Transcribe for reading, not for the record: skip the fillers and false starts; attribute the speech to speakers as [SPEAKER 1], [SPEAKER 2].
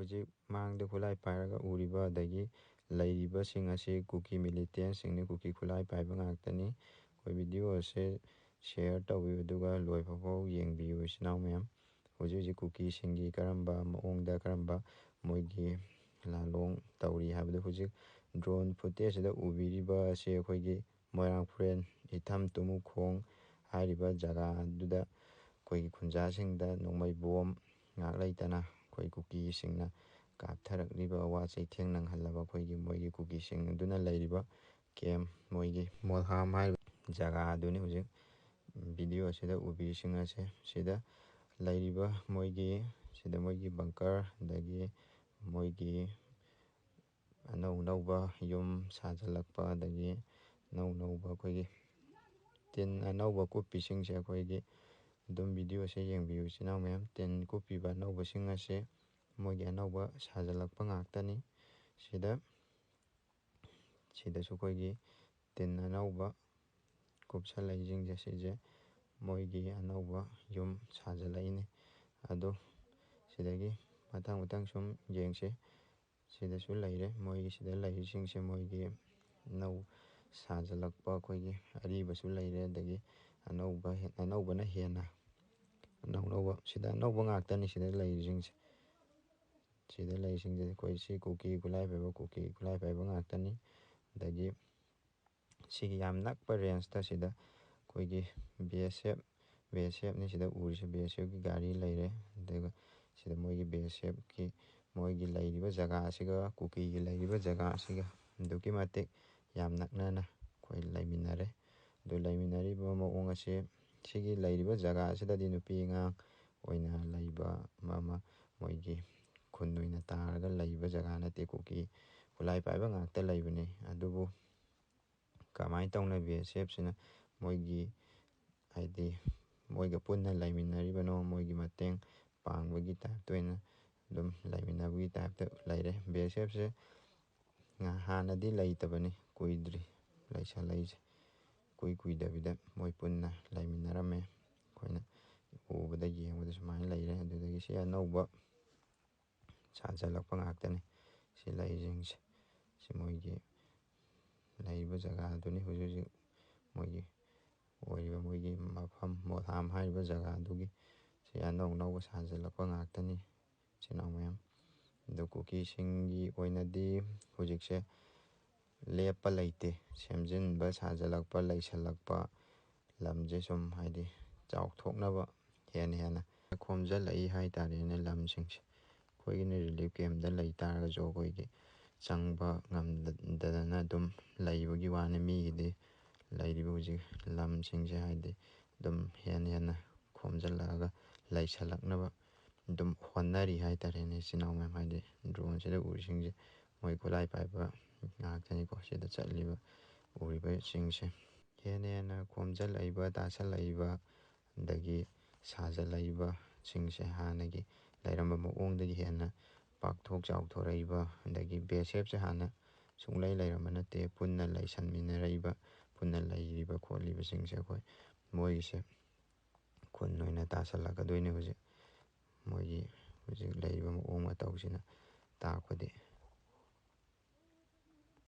[SPEAKER 1] ꯍꯧꯖꯤꯛ ꯃꯥꯡꯗ ꯈꯨꯠꯂꯥꯏ ꯄꯥꯏꯔꯒ ꯎꯔꯤꯕ ꯑꯗꯒꯤ ꯂꯩꯔꯤꯕꯁꯤꯡ ꯑꯁꯤ ꯀꯨꯀꯤ ꯃꯤꯂꯤꯇꯦꯟꯁꯤꯡꯅꯤ, ꯀꯨꯀꯤ ꯈꯨꯠꯂꯥꯏ ꯄꯥꯏꯕ ꯉꯥꯛꯇꯅꯤ꯫ ꯑꯩꯈꯣꯏ ꯚꯤꯗꯤꯑꯣ ꯑꯁꯦ ꯁꯤꯌꯔ ꯇꯧꯕꯤꯌꯨ ꯑꯗꯨꯒ ꯂꯣꯏꯐꯥꯎ ꯌꯦꯡꯕꯤꯌꯨ ꯏꯆꯤꯟ ꯏꯅꯥꯎ ꯃꯌꯥꯝ꯫ ꯍꯧꯖꯤꯛ ꯍꯧꯖꯤꯛ ꯀꯨꯀꯤꯁꯤꯡꯒꯤ ꯀꯔꯝꯕ ꯃꯑꯣꯡꯗ ꯀꯔꯝꯕ ꯃꯣꯏꯒꯤ ꯂꯥꯜꯂꯣꯡ ꯇꯧꯔꯤ ꯍꯥꯏꯕꯗꯨ ꯍꯧꯖꯤꯛ ꯗ꯭ꯔꯣꯟ ꯐꯨꯇꯦꯖꯁꯤꯗ ꯎꯕꯤꯔꯤꯕ ꯑꯁꯤ ꯑꯩꯈꯣꯏꯒꯤ ꯃꯣꯏꯔꯥꯡꯄꯨꯔꯦꯜ ꯏꯊꯝ ꯇꯨꯃꯨꯈꯣꯡ ꯍꯥꯏꯔꯤꯕ ꯖꯒꯥꯗꯨꯗ ꯑꯩꯈꯣꯏꯒꯤ ꯈꯨꯟꯖꯥꯁꯤꯡꯗ ꯅꯣꯡꯃꯩ ꯕꯣꯝ ꯉꯥꯛ ꯂꯩꯇꯅ ꯑꯩꯈꯣꯏ ꯀꯨꯀꯤꯁꯤꯡꯅ ꯀꯥꯞꯊꯔꯛꯂꯤꯕ ꯑꯋꯥ ꯆꯩꯊꯦꯡ ꯅꯪꯍꯜꯂꯕ ꯑꯩꯈꯣꯏꯒꯤ ꯃꯣꯏꯒꯤ ꯀꯨꯀꯤꯁꯤꯡ ꯑꯗꯨꯅ ꯂꯩꯔꯤꯕ ꯀꯦꯝ ꯃꯣꯏꯒꯤ ꯃꯣꯜꯍꯥꯝ ꯍꯥꯏꯔꯤꯕ ꯖꯒꯥ ꯑꯗꯨꯅꯤ ꯍꯧꯖꯤꯛ ꯚꯤꯗꯤꯑꯣ ꯑꯁꯤꯗ ꯎꯕꯤꯔꯤꯁꯤꯡ ꯑꯁꯦ꯫ ꯁꯤꯗ ꯂꯩꯔꯤꯕ ꯃꯣꯏꯒꯤ ꯕꯪꯀꯔ ꯑꯗꯒꯤ ꯃꯣꯏꯒꯤ ꯑꯅꯧ ꯑꯅꯧꯕ ꯌꯨꯝ ꯁꯥꯖꯤꯜꯂꯛꯄ ꯑꯗꯒꯤ ꯑꯅꯧ ꯑꯅꯧꯕ ꯑꯩꯈꯣꯏꯒꯤ ꯇꯤꯟ ꯑꯅꯧꯕ ꯀꯨꯞꯄꯤꯁꯤꯡꯁꯦ ꯑꯩꯈꯣꯏꯒꯤ ꯑꯗꯨꯝ ꯚꯤꯗꯤꯑꯣꯁꯦ ꯌꯦꯡꯕꯤꯌꯨ ꯏꯆꯤꯟ ꯏꯅꯥꯎ ꯃꯌꯥꯝ꯫ ꯇꯤꯟ ꯀꯨꯞꯄꯤꯕ ꯑꯅꯧꯕꯁꯤꯡ ꯑꯁꯦ ꯃꯣꯏꯒꯤ ꯑꯅꯧꯕ ꯁꯥꯖꯤꯜꯂꯛꯄ ꯉꯥꯛꯇꯅꯤ꯫ ꯁꯤꯗꯁꯨ ꯑꯩꯈꯣꯏꯒꯤ ꯇꯤꯟ ꯑꯅꯧꯕ ꯀꯨꯞꯁꯜꯂꯛꯏꯁꯤꯡꯁꯦ ꯁꯤꯁꯦ ꯃꯣꯏꯒꯤ ꯑꯅꯧꯕꯌꯨꯝ ꯁꯥꯖꯤꯜꯂꯛꯏꯅꯤ꯫ ꯑꯗꯣ ꯁꯤꯗꯒꯤ ꯃꯊꯪ ꯁꯨꯝ ꯌꯦꯡꯁꯤ꯫ ꯁꯤꯗꯁꯨ ꯂꯩꯔꯦ ꯃꯣꯏꯒꯤ ꯁꯤꯗ ꯂꯩꯔꯤꯁꯤꯡꯁꯦ ꯃꯣꯏꯒꯤ ꯁꯥꯖꯤꯜꯂꯛꯄ ꯑꯩꯈꯣꯏꯒꯤ ꯑꯔꯤꯕꯁꯨ ꯂꯩꯔꯦ ꯑꯗꯒꯤ ꯑꯅꯧꯕꯅ ꯍꯦꯟꯅ ꯁꯤꯗ ꯑꯅꯧꯕ ꯉꯥꯛꯇꯅꯤ ꯁꯤꯗ ꯂꯩꯔꯤꯁꯤꯡꯁꯦ꯫ ꯁꯤꯗ ꯂꯩꯔꯤꯁꯤꯡꯁꯦ ꯑꯩꯈꯣꯏ ꯁꯤ ꯀꯨꯀꯤ ꯈꯨꯠꯂꯥꯏ ꯄꯥꯏꯕ ꯉꯥꯛꯇꯅꯤ꯫ ꯑꯗꯒꯤ ꯁꯤꯒꯤ ꯌꯥꯝ ꯅꯛꯄ ꯔꯦꯟꯖꯇ ꯁꯤꯗ ꯑꯩꯈꯣꯏꯒꯤ BSFꯅꯤ ꯁꯤꯗ ꯎꯔꯤꯁꯦ BSFꯀꯤ ꯒꯥꯔꯤ ꯂꯩꯔꯦ꯫ ꯑꯗꯨꯒ ꯁꯤꯗ ꯃꯣꯏꯒꯤ BSFꯀꯤ ꯃꯣꯏꯒꯤ ꯂꯩꯔꯤꯕ ꯖꯒꯥ ꯑꯁꯤꯒ ꯀꯨꯀꯤꯒꯤ ꯂꯩꯔꯤꯕ ꯖꯒꯥ ꯑꯁꯤꯒ ꯑꯗꯨꯛꯀꯤ ꯃꯇꯤꯛ ꯌꯥꯝ ꯅꯛꯅꯅ ꯑꯩꯈꯣই ꯂꯩꯃꯤꯟꯅꯔꯦ꯫ ꯑꯗꯨ ꯂꯩꯃꯤꯟꯅꯔꯤꯕ ꯃꯑꯣꯡ ꯑꯁꯤ ꯁꯤꯒꯤ ꯂꯩꯔꯤꯕ ꯖꯒꯥ ꯑꯁꯤꯗꯗꯤ ꯅꯨꯄꯤ ꯑꯉꯥꯡ ꯑꯣꯏꯅ ꯂꯩꯕ ꯃꯣꯏꯒꯤ ꯈꯨꯟ ꯑꯣꯏꯅ ꯇꯥꯔꯒ ꯂꯩꯕ ꯖꯒꯥ ꯅꯠꯇꯦ, ꯀꯨꯀꯤ ꯈꯨꯠꯂꯥꯏ ꯄꯥꯏꯕ ꯉꯥꯛꯇ ꯂꯩꯕꯅꯤ꯫ ꯑꯗꯨꯕꯨ ꯀꯃꯥꯏꯅ ꯇꯧꯅ BSFꯁꯤꯅ ꯃꯣꯏꯒꯤ ꯍꯥꯏꯗꯤ ꯃꯣꯏꯒ ꯄꯨꯟꯅ ꯂꯩꯃꯤꯟꯅꯔꯤꯕꯅꯣ, ꯃꯣꯏꯒꯤ ꯃꯇꯦꯡ ꯄꯥꯡꯕꯒꯤ ꯇꯥꯏꯞꯇ ꯑꯣꯏꯅ ꯑꯗꯨꯝ ꯂꯩꯃꯤꯟꯅꯕꯒꯤ ꯇꯥꯏꯞꯇ ꯂꯩꯔꯦ꯫ BSFꯁꯦ ꯍꯥꯟꯅꯗꯤ ꯂꯩꯇꯕꯅꯤ, ꯀꯨꯏꯗ꯭ꯔꯤ ꯂꯩꯁꯜꯂꯛꯏꯁꯦ꯫ ꯀꯨꯏꯗꯕꯤꯗ ꯃꯣꯏ ꯄꯨꯟꯅ ꯂꯩꯃꯤꯟꯅꯔꯝꯃꯦ, ꯑꯩꯈꯣꯏꯅ ꯎꯕꯗ ꯌꯦꯡꯕꯗ ꯁꯨꯃꯥꯏꯅ ꯂꯩꯔꯦ꯫ ꯑꯗꯨꯗꯒꯤ ꯁꯤ ꯑꯅꯧꯕ ꯁꯥꯖꯤꯜꯂꯛꯄ ꯉꯥꯛꯇꯅꯤ ꯁꯤ ꯂꯩꯔꯤꯁꯤꯡꯁꯦ꯫ ꯁꯤ ꯃꯣꯏꯒꯤ ꯂꯩꯔꯤꯕ ꯖꯒꯥꯗꯨꯅꯤ ꯍꯧꯖꯤꯛ ꯍꯧꯖꯤꯛ ꯃꯣꯏꯒꯤ ꯑꯣꯏꯔꯤꯕ ꯃꯣꯏꯒꯤ ꯃꯐꯝ ꯃꯣꯜꯍꯥꯝ ꯍꯥꯏꯔꯤꯕ ꯖꯒꯥꯗꯨꯒꯤ ꯁꯤ ꯑꯅꯧ ꯑꯅꯧꯕ ꯁꯥꯖꯤꯜꯂꯛꯄ ꯉꯥꯛꯇꯅꯤ ꯏꯆꯤꯟ ꯏꯅꯥꯎ ꯃꯌꯥꯝ꯫ ꯑꯗꯣ ꯀꯨꯀꯤꯁꯤꯡꯒꯤ ꯑꯣꯏꯅꯗꯤ ꯍꯧꯖꯤꯛꯁꯦ ꯂꯦꯞꯄ ꯂꯩꯇꯦ, ꯁꯦꯝꯖꯤꯟꯕ ꯁꯥꯖꯤꯜꯂꯛꯄ ꯂꯩꯁꯜꯂꯛꯄ ꯂꯝꯁꯦ ꯁꯨꯝ ꯍꯥꯏꯗꯤ ꯆꯥꯎꯊꯣꯛꯅꯕ ꯍꯦꯟꯅ ꯈꯣꯝꯖꯤꯜꯂꯛꯏ ꯍꯥꯏꯇꯥꯔꯦꯅꯦ ꯂꯝꯁꯤꯡꯁꯦ꯫ ꯑꯩꯈꯣꯏꯒꯤꯅ ꯔꯤꯂꯤꯐ ꯀꯦꯝꯗ ꯂꯩ ꯇꯥꯔꯒꯁꯨ ꯑꯩꯈꯣꯏꯒꯤ ꯆꯪꯕ ꯉꯝꯗꯗꯅ ꯑꯗꯨꯝ ꯂꯩꯕꯒꯤ ꯋꯥꯅꯤ꯫ ꯃꯤꯒꯤꯗꯤ ꯂꯩꯔꯤꯕ ꯍꯧꯖꯤꯛ ꯂꯝꯁꯤꯡꯁꯦ ꯍꯥꯏꯗꯤ ꯑꯗꯨꯝ ꯍꯦꯟꯅ ꯈꯣꯝꯖꯤꯜꯂꯛꯑꯒ ꯂꯩꯁꯜꯂꯛꯅꯕ ꯑꯗꯨꯝ ꯍꯣꯠꯅꯔꯤ ꯍꯥꯏꯇꯥꯔꯦꯅꯦ ꯏꯆꯤꯟ ꯏꯅꯥꯎ ꯃꯌꯥꯝ꯫ ꯍꯥꯏꯗꯤ ꯗ꯭ꯔꯣꯟꯁꯤꯗ ꯎꯔꯤꯁꯤꯡꯁꯦ ꯃꯣꯏ ꯈꯨꯠꯂꯥꯏ ꯄꯥꯏꯕ ꯉꯥꯛꯇꯅꯤꯀꯣ ꯁꯤꯗ ꯆꯠꯂꯤꯕ ꯎꯔꯤꯕꯁꯤꯡꯁꯦ꯫ ꯍꯦꯟꯅ ꯈꯣꯝꯖꯤꯜꯂꯛꯏꯕ ꯇꯥꯁꯜꯂꯛꯏꯕ ꯑꯗꯒꯤ ꯁꯥꯖꯤꯜꯂꯛꯏꯕ ꯁꯤꯡꯁꯦ ꯍꯥꯟꯅꯒꯤ ꯂꯩꯔꯝꯕ ꯃꯑꯣꯡꯗꯒꯤ ꯍꯦꯟꯅ ꯄꯥꯛꯊꯣꯛ ꯆꯥꯎꯊꯣꯔꯛꯏꯕ꯫ ꯑꯗꯒꯤ BSFꯁꯦ ꯍꯥꯟꯅ ꯁꯨꯡꯂꯩ ꯂꯩꯔꯝꯕ ꯅꯠꯇꯦ, ꯄꯨꯟꯅ ꯂꯩꯁꯟꯃꯤꯟꯅꯔꯛꯏꯕ, ꯄꯨꯟꯅ ꯂꯩꯔꯤꯕ ꯈꯣꯠꯂꯤꯕꯁꯤꯡꯁꯦ ꯑꯩꯈꯣꯏ ꯃꯣꯏꯒꯤꯁꯦ ꯈꯨꯟ ꯑꯣꯏꯅ ꯇꯥꯁꯜꯂꯛꯀꯗꯣꯏꯅꯦ ꯍꯧꯖꯤꯛ꯫ ꯃꯣꯏꯒꯤ ꯍꯧꯖꯤꯛ ꯂꯩꯔꯤꯕ ꯃꯑꯣꯡ ꯃꯇꯧꯁꯤꯅ ꯇꯥꯛꯄꯗꯤ